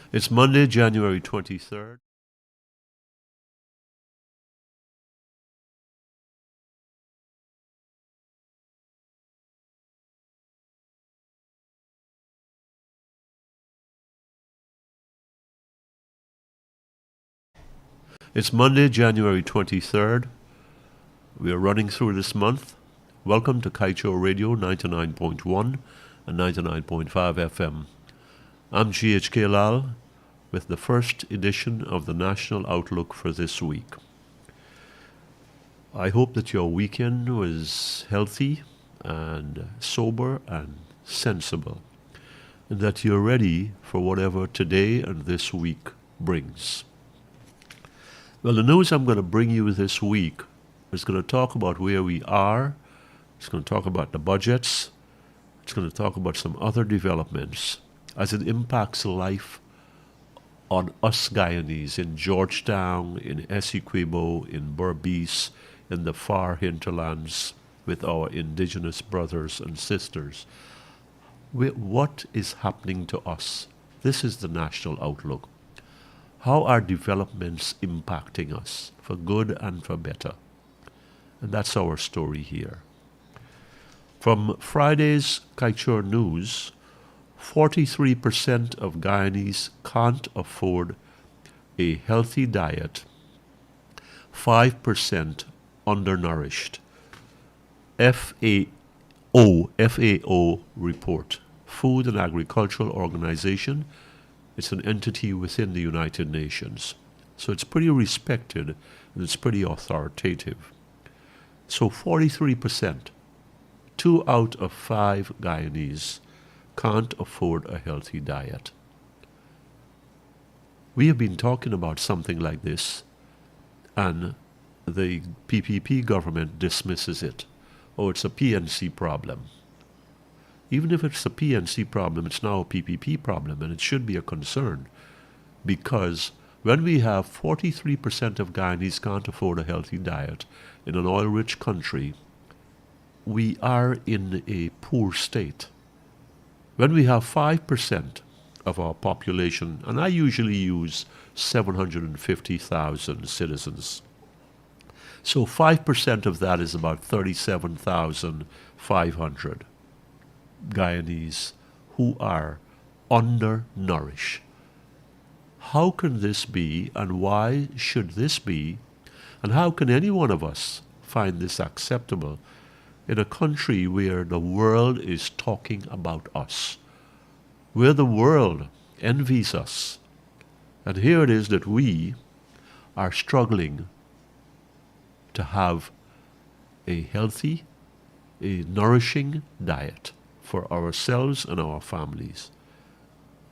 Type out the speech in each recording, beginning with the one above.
It's Monday, January 23rd. It's Monday, January 23rd. We are running through this month. Welcome to Kaieteur Radio 99.1 and 99.5 FM. I'm GHK Lall with the first edition of the National Outlook for this week. I hope that your weekend was healthy and sober and sensible, and that you're ready for whatever today and this week brings. Well, the news I'm going to bring you this week is going to talk about where we are. It's going to talk about the budgets. It's going to talk about some other developments as it impacts life on us Guyanese in Georgetown, in Essequibo, in Berbice, in the far hinterlands with our indigenous brothers and sisters. What is happening to us? This is the national outlook. How are developments impacting us, for good and for better? And that's our story here. From Friday's Kaieteur News, 43% of Guyanese can't afford a healthy diet, 5% undernourished. FAO report, Food and Agricultural Organization. It's an entity within the United Nations. So it's pretty respected and it's pretty authoritative. So 43%, 2 out of 5 Guyanese can't afford a healthy diet. We have been talking about something like this, and the PPP government dismisses it. Oh, it's a PNC problem. Even if it's a PNC problem, it's now a PPP problem, and it should be a concern, because when we have 43% of Guyanese can't afford a healthy diet in an oil-rich country, we are in a poor state. When we have 5% of our population, and I usually use 750,000 citizens, so 5% of that is about 37,500 Guyanese who are undernourished. How can this be, and why should this be, and how can any one of us find this acceptable in a country where the world is talking about us, where the world envies us? And here it is that we are struggling to have a healthy, a nourishing diet for ourselves and our families.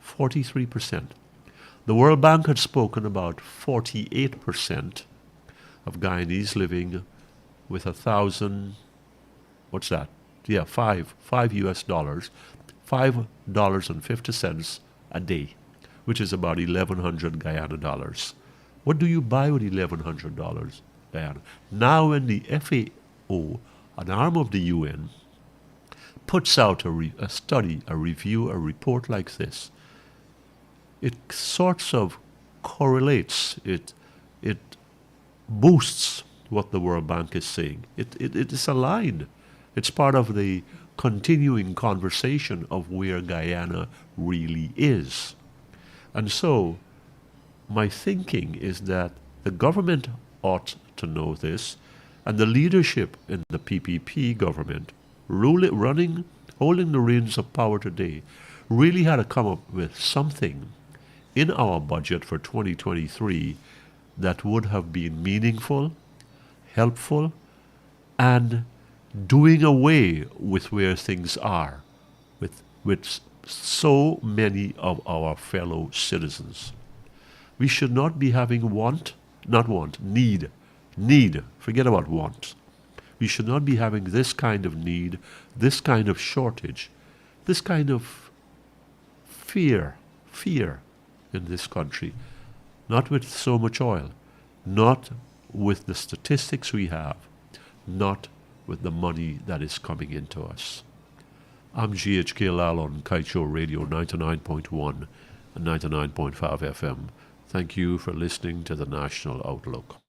43%. The World Bank had spoken about 48% of Guyanese living with 1,000, what's that? Yeah, five US dollars, $5.50 a day, which is about 1,100 Guyana dollars. What do you buy with $1,100 Guyana? Now when the FAO, an arm of the UN, puts out a study, a review, a report like this, it sorts of correlates, it boosts what the World Bank is saying. It is aligned. It's part of the continuing conversation of where Guyana really is. And so my thinking is that the government ought to know this, and the leadership in the PPP government, holding the reins of power today, really had to come up with something in our budget for 2023 that would have been meaningful, helpful, and doing away with where things are with so many of our fellow citizens. We should not be having need. Forget about want. We should not be having this kind of need, this kind of shortage, this kind of fear in this country. Not with so much oil, not with the statistics we have, not with the money that is coming into us. I'm GHK Lall on Kaieteur Radio 99.1 and 99.5 FM. Thank you for listening to the National Outlook.